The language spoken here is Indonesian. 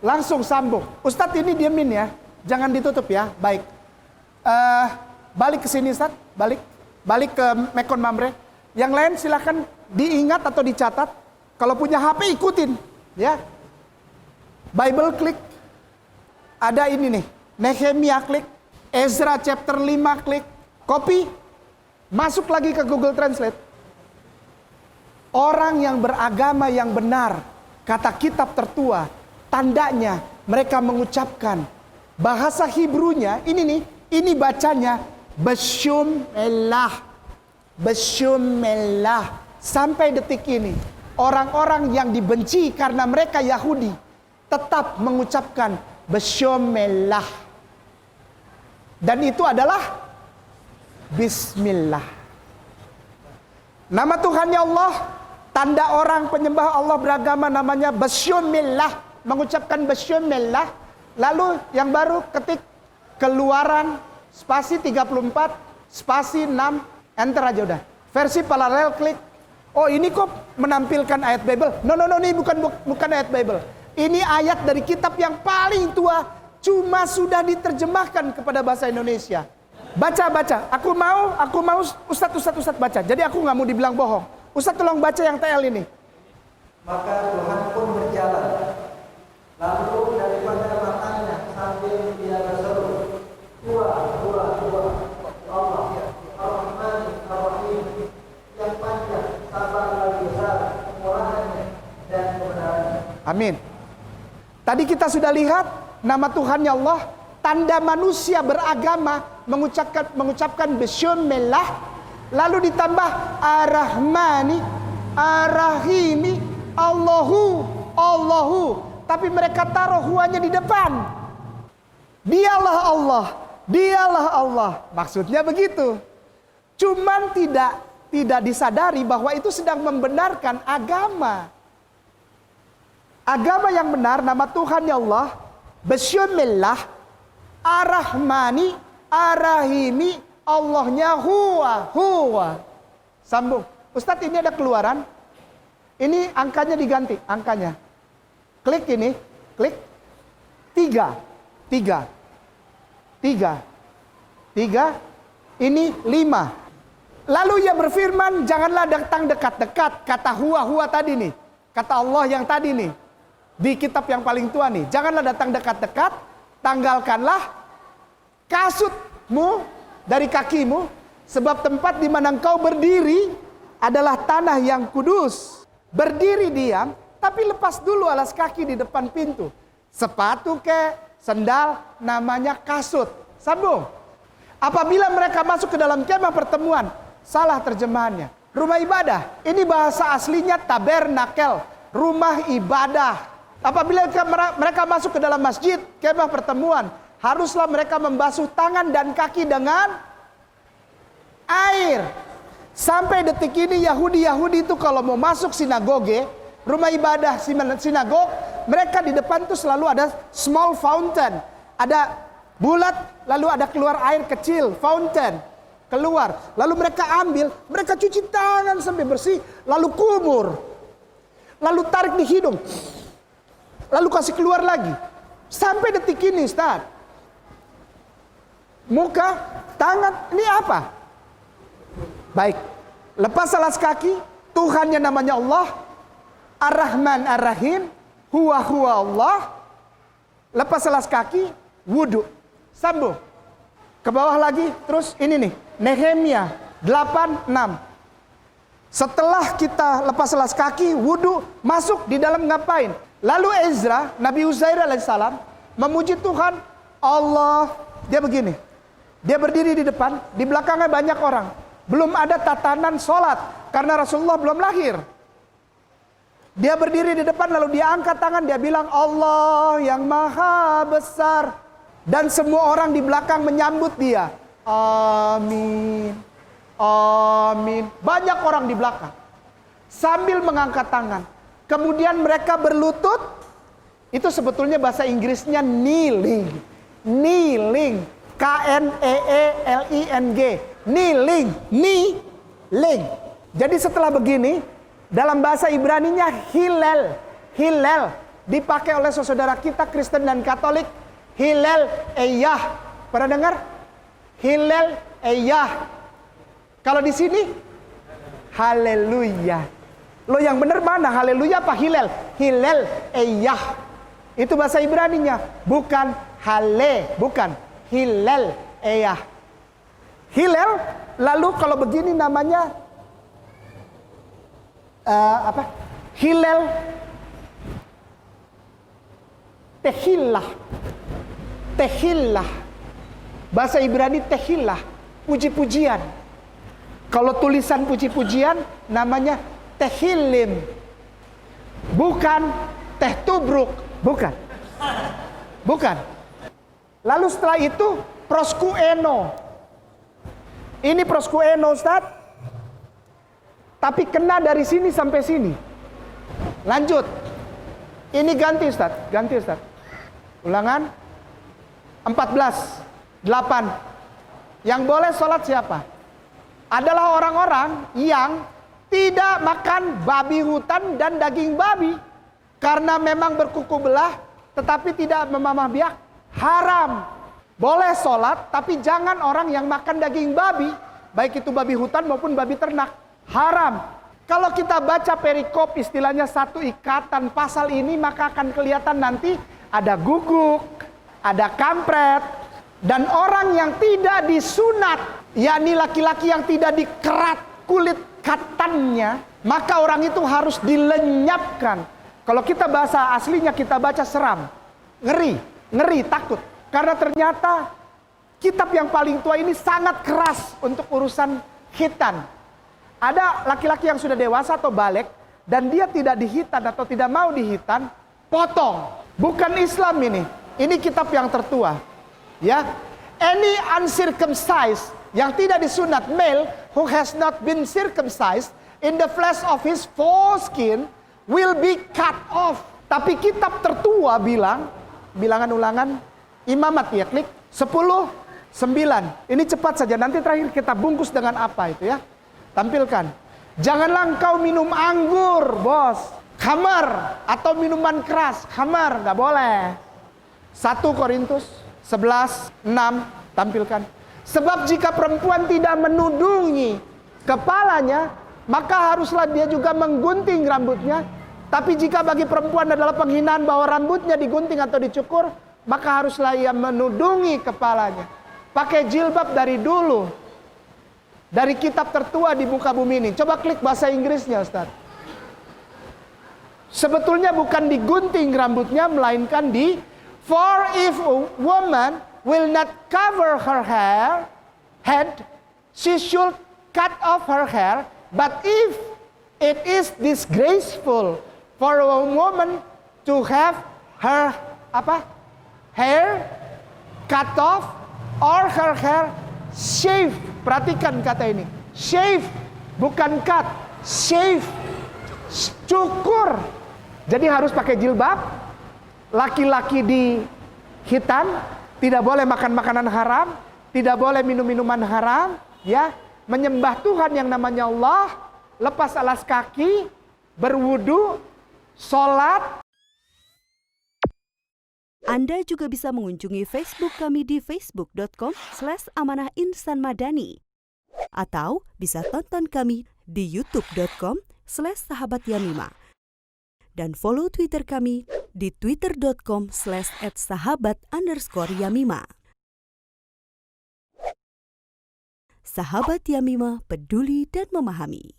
Langsung sambung. Ustadz ini diemin ya. Jangan ditutup ya. Baik. Balik ke sini Ustadz. Balik ke Mekon Mamre. Yang lain silahkan diingat atau dicatat. Kalau punya HP ikutin. Ya. Bible klik. Ada ini nih. Nehemia klik. Ezra chapter 5 klik. Copy. Masuk lagi ke Google Translate. Orang yang beragama yang benar. Kata kitab tertua. Tandanya mereka mengucapkan. Bahasa Hebrunya ini nih. Ini bacanya. Bashum elah. Bashum elah. Sampai detik ini. Orang-orang yang dibenci karena mereka Yahudi. Tetap mengucapkan. Bashum elah. Dan itu adalah Bismillah. Nama Tuhannya Allah. Tanda orang penyembah Allah beragama namanya Bismillah. Mengucapkan Bismillah. Lalu yang baru ketik Keluaran spasi 34 spasi 6 enter aja udah. Versi paralel klik. Oh ini kok menampilkan ayat Bible? No, ini bukan ayat Bible. Ini ayat dari kitab yang paling tua, cuma sudah diterjemahkan kepada bahasa Indonesia. Baca. Aku mau Ustadz baca. Jadi aku nggak mau dibilang bohong. Ustadz tolong baca yang TL ini. Maka Tuhan pun berjalan. Lalu daripada matanya sambil dia berseru, Allah, Ar-Rahman, Ar-Rahim, yang panjang, sabar lagi besar, kemurahannya dan kebenarannya. Amin. Tadi kita sudah lihat nama Tuhannya Allah, tanda manusia beragama mengucapkan Bismillah, lalu ditambah Ar-Rahmani, Ar-Rahimi, Allahu. Tapi mereka taruh huanya di depan. Dialah Allah. Maksudnya begitu. Cuman tidak disadari bahwa itu sedang membenarkan agama. Agama yang benar, nama Tuhannya Allah, Bismillah, Ar-Rahmani, Ar-Rahimi, Allahnya huwa. Sambung. Ustadz ini ada Keluaran. Ini angkanya diganti, angkanya. Klik ini, klik. 3. Ini 5. Lalu ia berfirman, janganlah datang dekat-dekat. Kata huwa tadi nih. Kata Allah yang tadi nih. Di kitab yang paling tua nih. Janganlah datang dekat-dekat. Tanggalkanlah kasutmu dari kakimu. Sebab tempat di mana engkau berdiri adalah tanah yang kudus. Berdiri diam. Tapi lepas dulu alas kaki di depan pintu. Sepatu sendal, namanya kasut. Sambung. Apabila mereka masuk ke dalam kemah pertemuan. Salah terjemahannya. Rumah ibadah. Ini bahasa aslinya tabernakel. Rumah ibadah. Apabila mereka masuk ke dalam masjid, kemah pertemuan. Haruslah mereka membasuh tangan dan kaki dengan air. Sampai detik ini Yahudi itu kalau mau masuk sinagoge, rumah ibadah sinagog, mereka di depan tuh selalu ada small fountain. Ada bulat, lalu ada keluar air kecil, fountain. Keluar, lalu mereka ambil, mereka cuci tangan sampai bersih, lalu kumur. Lalu tarik di hidung. Lalu kasih keluar lagi. Sampai detik ini, Ustaz. Muka, tangan, ini apa? Baik. Lepas alas kaki, Tuhannya namanya Allah. Ar-Rahman Ar-Rahim, huwa Allah. Lepas alas kaki, wudu. Sambung. Ke bawah lagi, terus ini nih, Nehemia 8:6. Setelah kita lepas alas kaki, wudu, masuk di dalam ngapain? Lalu Ezra, Nabi Uzair alaihissalam, memuji Tuhan Allah. Dia begini, dia berdiri di depan, di belakangnya banyak orang. Belum ada tatanan sholat, karena Rasulullah belum lahir. Dia berdiri di depan, lalu dia angkat tangan, dia bilang, Allah yang maha besar. Dan semua orang di belakang menyambut dia. Amin. Amin. Banyak orang di belakang. Sambil mengangkat tangan. Kemudian mereka berlutut. Itu sebetulnya bahasa Inggrisnya kneeling. Kneeling. K-N-E-E-L-I-N-G. Kneeling. Kneeling. Jadi setelah begini, dalam bahasa Ibraninya Hillel. Hillel. dipakai oleh saudara kita Kristen dan Katolik, Hilel Eyah. Pernah dengar? Hilel Eyah. Kalau di sini haleluya. Lo yang benar mana? Haleluya apa Hilel? Hilel Eyah. Itu bahasa Ibraninya, bukan hale, bukan Hilel Eyah. Hilel, lalu kalau begini namanya Hilel Tehillah. Tehillah. Bahasa Ibrani Tehillah, puji-pujian. Kalau tulisan puji-pujian namanya Tehillim. Bukan Teh Tubruk, bukan. Bukan. Lalu setelah itu proskueno. Ini proskueno, Ustaz. Tapi kena dari sini sampai sini. Lanjut. Ini ganti, Ustaz. Ganti, Ustaz. Ulangan 14, 8. Yang boleh sholat siapa? Adalah orang-orang yang tidak makan babi hutan dan daging babi. Karena memang berkuku belah, tetapi tidak memamah biak. Haram. Boleh sholat, tapi jangan orang yang makan daging babi. Baik itu babi hutan maupun babi ternak. Haram. Kalau kita baca perikop, istilahnya satu ikatan pasal ini, maka akan kelihatan nanti ada guguk, ada kampret, dan orang yang tidak disunat, yakni laki-laki yang tidak dikerat kulit katannya, maka orang itu harus dilenyapkan. Kalau kita bahasa aslinya kita baca seram, ngeri, takut. Karena ternyata kitab yang paling tua ini sangat keras untuk urusan khitan. Ada laki-laki yang sudah dewasa atau balik dan dia tidak dihitan atau tidak mau dihitan, potong. Bukan Islam ini. Ini kitab yang tertua. Ya. Any uncircumcised yang tidak disunat male who has not been circumcised in the flesh of his foreskin will be cut off. Tapi kitab tertua bilang, bilangan ulangan Imamat ya, klik 10:9. Ini cepat saja, nanti terakhir kita bungkus dengan apa itu ya. Tampilkan. Janganlah engkau minum anggur, bos. Khamar atau minuman keras. Khamar nggak boleh. 1 Korintus 11:6 tampilkan. Sebab jika perempuan tidak menudungi kepalanya, maka haruslah dia juga menggunting rambutnya. Tapi jika bagi perempuan adalah penghinaan bahwa rambutnya digunting atau dicukur, maka haruslah ia menudungi kepalanya. Pakai jilbab dari dulu. Dari kitab tertua di muka bumi ini. Coba klik bahasa Inggrisnya, Ustaz. Sebetulnya bukan digunting rambutnya, melainkan for if a woman will not cover her head, she should cut off her hair. But if it is disgraceful for a woman to have her hair cut off or her hair shave. Perhatikan kata ini. Shave, bukan cut. Shave, cukur. Jadi harus pakai jilbab. Laki-laki dihitan, tidak boleh makan makanan haram, tidak boleh minum minuman haram, ya. Menyembah Tuhan yang namanya Allah, lepas alas kaki, berwudu, sholat. Anda juga bisa mengunjungi Facebook kami di facebook.com/amanahinsanmadani atau bisa tonton kami di youtube.com/sahabatyamima dan follow Twitter kami di twitter.com/@sahabat_yamima. Sahabat Yamima, peduli dan memahami.